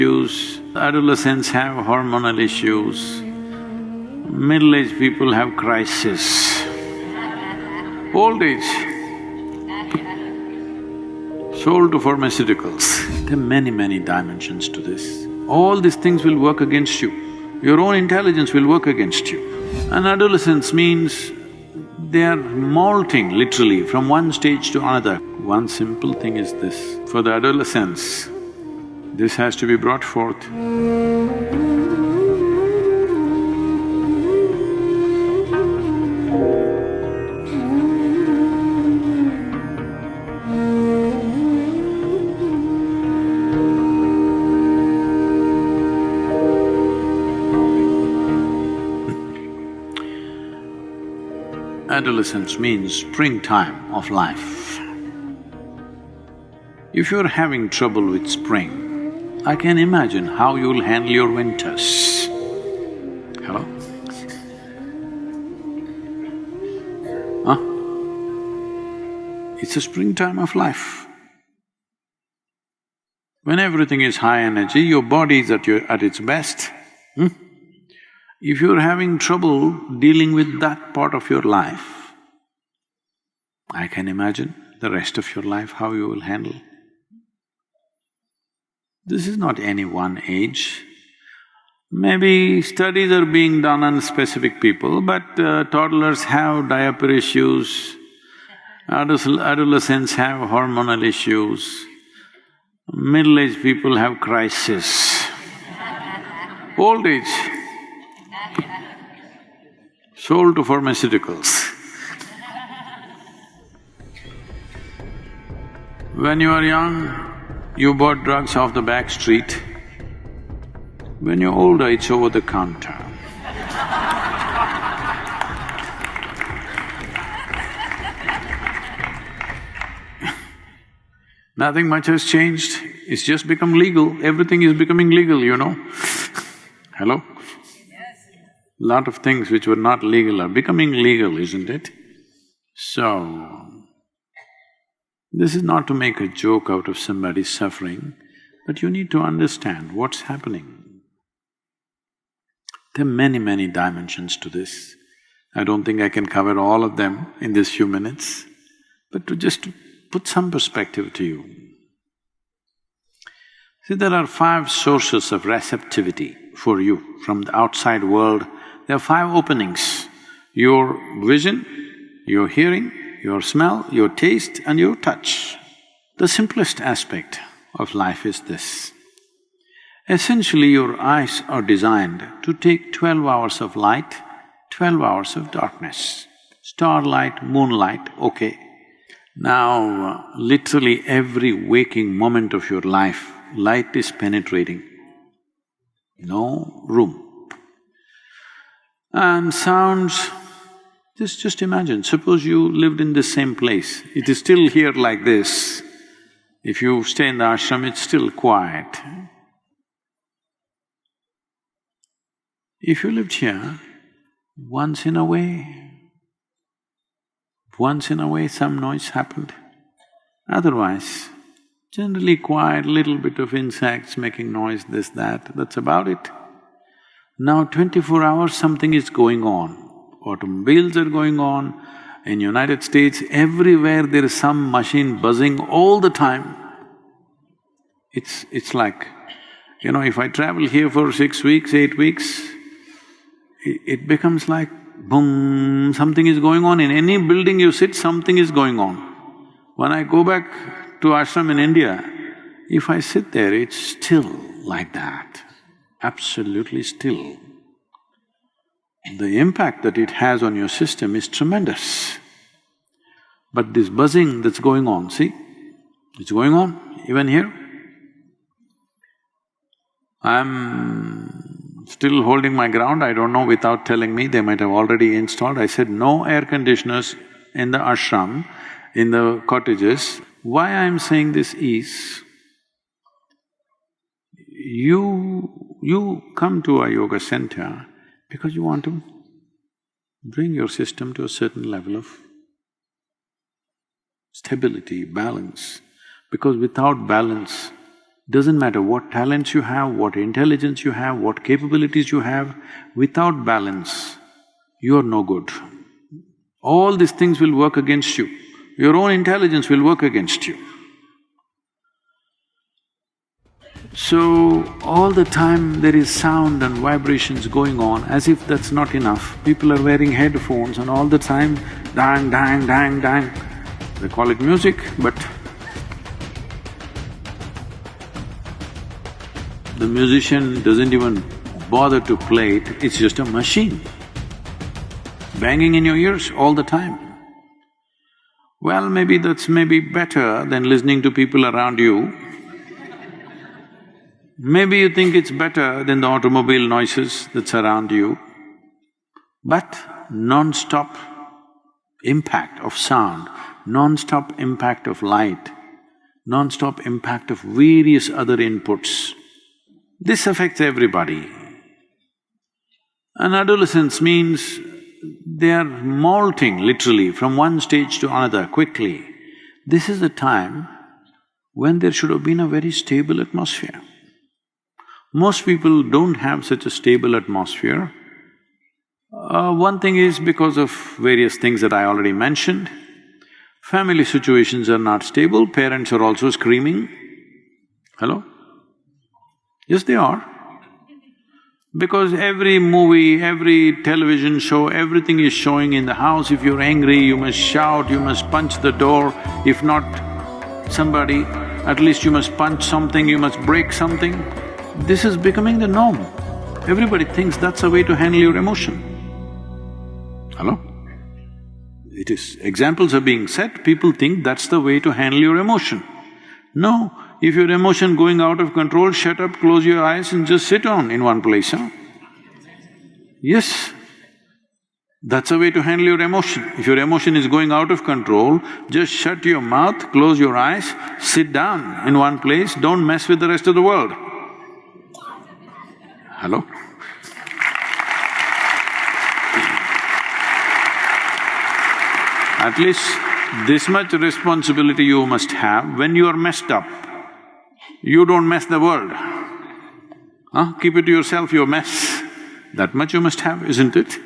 issues, adolescents have hormonal issues, middle-aged people have crisis, old age, sold to pharmaceuticals. There are many dimensions to this. All these things will work against you. Your own intelligence will work against you. And adolescence means they are molting literally from one stage to another. One simple thing is this: for the adolescents, this has to be brought forth. Adolescence means springtime of life. If you're having trouble with spring, I can imagine how you'll handle your winters. Hello? Huh? It's a springtime of life. When everything is high energy, your body is at its best. If you're having trouble dealing with that part of your life, I can imagine the rest of your life how you will handle. This is not any one age. Maybe studies are being done on specific people, but toddlers have diaper issues, adolescents have hormonal issues, middle-aged people have crisis, old age, sold to pharmaceuticals. When you are young, you bought drugs off the back street. When you're older, it's over the counter. Nothing much has changed, it's just become legal. Everything is becoming legal, you know. Hello? Lot of things which were not legal are becoming legal, isn't it? So, this is not to make a joke out of somebody's suffering, but you need to understand what's happening. There are many dimensions to this. I don't think I can cover all of them in these few minutes, but to just put some perspective to you. See, there are 5 sources of receptivity for you from the outside world. There are 5 openings: your vision, your hearing, your smell, your taste and your touch. The simplest aspect of life is this. Essentially, your eyes are designed to take 12 hours of light, 12 hours of darkness. Starlight, moonlight, okay. Now, literally every waking moment of your life, light is penetrating. No room. And sounds, just imagine, suppose you lived in the same place, it is still here like this. If you stay in the ashram, it's still quiet. If you lived here, once in a way some noise happened. Otherwise, generally quiet, little bit of insects making noise, this, that's about it. Now 24 hours something is going on. Automobiles are going on. In United States, everywhere there is some machine buzzing all the time. It's like, you know, if I travel here for 6 weeks, 8 weeks, it becomes like boom, something is going on. In any building you sit, something is going on. When I go back to ashram in India, if I sit there, it's still like that, absolutely still. The impact that it has on your system is tremendous. But this buzzing that's going on, see, it's going on even here. I'm still holding my ground, I don't know, without telling me, they might have already installed. I said no air conditioners in the ashram, in the cottages. Why I'm saying this is, you come to a yoga center because you want to bring your system to a certain level of stability, balance. Because without balance, Doesn't matter what talents you have, what intelligence you have, what capabilities you have, without balance, you're no good. All these things will work against you. Your own intelligence will work against you. So, all the time there is sound and vibrations going on, as if that's not enough. People are wearing headphones and all the time, dang, dang, dang, dang. They call it music, but the musician doesn't even bother to play it, it's just a machine, banging in your ears all the time. Well, maybe that's better than listening to people around you. Maybe you think it's better than the automobile noises that surround you, but non-stop impact of sound, non-stop impact of light, non-stop impact of various other inputs, this affects everybody. And adolescence means they are molting literally from one stage to another quickly. This is the time when there should have been a very stable atmosphere. Most people don't have such a stable atmosphere. One thing is because of various things that I already mentioned. Family situations are not stable, parents are also screaming. Hello? Yes, they are. Because every movie, every television show, everything is showing in the house. If you're angry, you must shout, you must punch the door. If not somebody, at least you must punch something, you must break something. This is becoming the norm. Everybody thinks that's a way to handle your emotion. Hello? It is… examples are being set, people think that's the way to handle your emotion. No, if your emotion going out of control, shut up, close your eyes and just sit on in one place, huh? Yes, that's a way to handle your emotion. If your emotion is going out of control, just shut your mouth, close your eyes, sit down in one place, don't mess with the rest of the world. Hello? At least this much responsibility you must have. When you are messed up, you don't mess the world. Huh? Keep it to yourself, your mess. That much you must have, isn't it?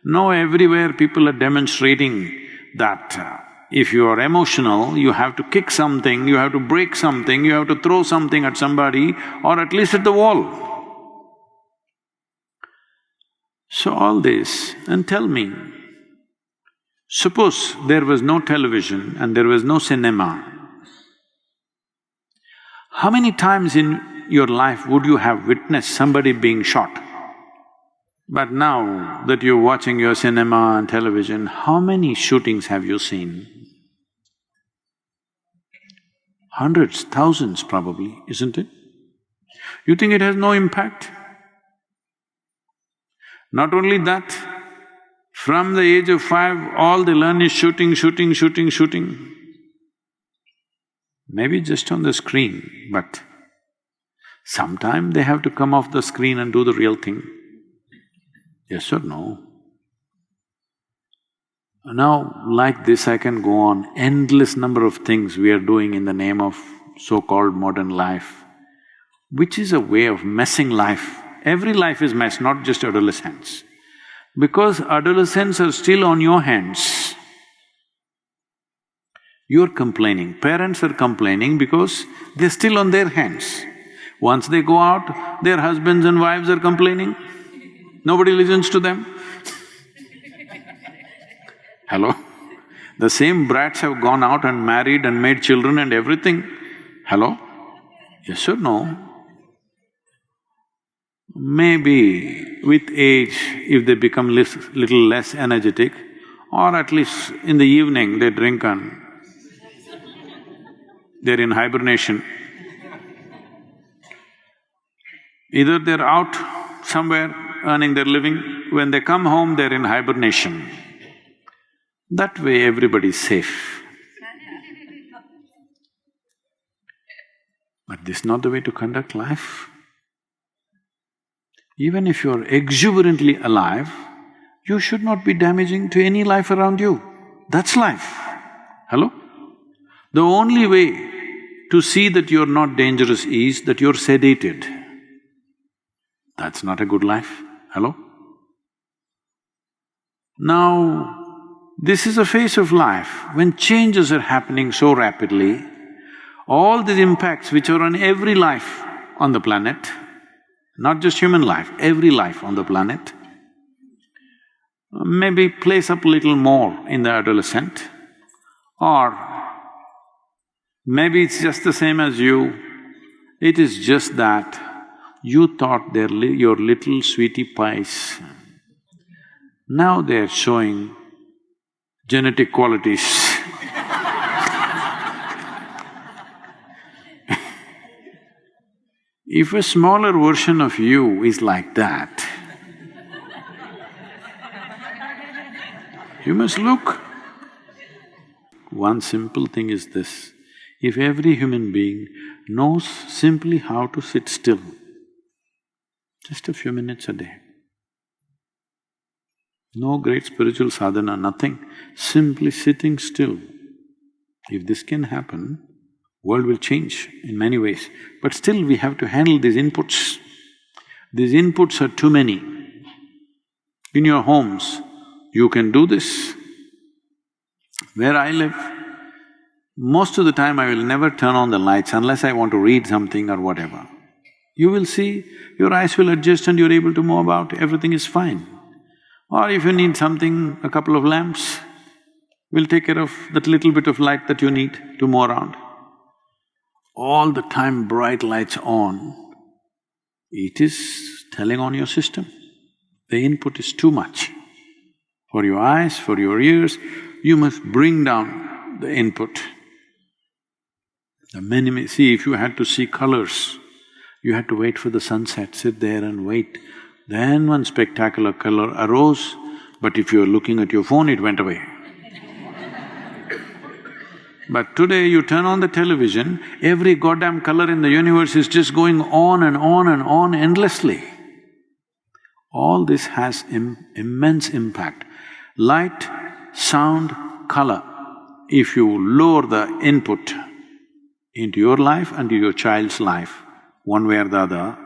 Now everywhere people are demonstrating that if you are emotional, you have to kick something, you have to break something, you have to throw something at somebody or at least at the wall. So all this, and tell me, suppose there was no television and there was no cinema, how many times in your life would you have witnessed somebody being shot? But now that you're watching your cinema and television, how many shootings have you seen? Hundreds, thousands probably, isn't it? You think it has no impact? Not only that, from the age of 5, all they learn is shooting, shooting, shooting, shooting. Maybe just on the screen, but sometime they have to come off the screen and do the real thing. Yes or no? Now, like this I can go on, endless number of things we are doing in the name of so-called modern life, which is a way of messing life. Every life is messed, not just adolescents. Because adolescents are still on your hands, you're complaining. Parents are complaining because they're still on their hands. Once they go out, their husbands and wives are complaining. Nobody listens to them. Hello? The same brats have gone out and married and made children and everything. Hello? Yes or no? Maybe with age, if they become little less energetic, or at least in the evening they drink and they're in hibernation. Either they're out somewhere earning their living, when they come home they're in hibernation. That way everybody's safe. But this is not the way to conduct life. Even if you're exuberantly alive, you should not be damaging to any life around you. That's life. Hello? The only way to see that you're not dangerous is that you're sedated. That's not a good life. Hello? Now, this is a phase of life when changes are happening so rapidly. All these impacts which are on every life on the planet, not just human life, every life on the planet, maybe plays up a little more in the adolescent, or maybe it's just the same as you. It is just that you thought they're your little sweetie pies. Now they're showing genetic qualities. If a smaller version of you is like that, you must look. One simple thing is this: if every human being knows simply how to sit still, just a few minutes a day, no great spiritual sadhana, nothing, simply sitting still. If this can happen, world will change in many ways. But still we have to handle these inputs. These inputs are too many. In your homes, you can do this. Where I live, most of the time I will never turn on the lights unless I want to read something or whatever. You will see, your eyes will adjust and you're able to move about, everything is fine. Or if you need something, a couple of lamps will take care of that little bit of light that you need to move around. All the time bright lights on, it is telling on your system. The input is too much. For your eyes, for your ears, you must bring down the input. See, if you had to see colors, you had to wait for the sunset, sit there and wait. Then one spectacular color arose, but if you're looking at your phone, it went away. But today you turn on the television, every goddamn color in the universe is just going on and on and on endlessly. All this has immense impact. Light, sound, color. If you lower the input into your life and to your child's life, one way or the other,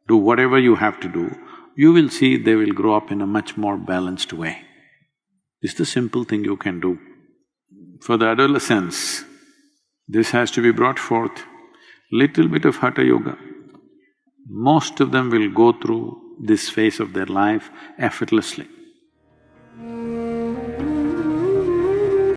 do whatever you have to do, you will see they will grow up in a much more balanced way. This is the simple thing you can do. For the adolescents, this has to be brought forth. Little bit of Hatha Yoga. Most of them will go through this phase of their life effortlessly.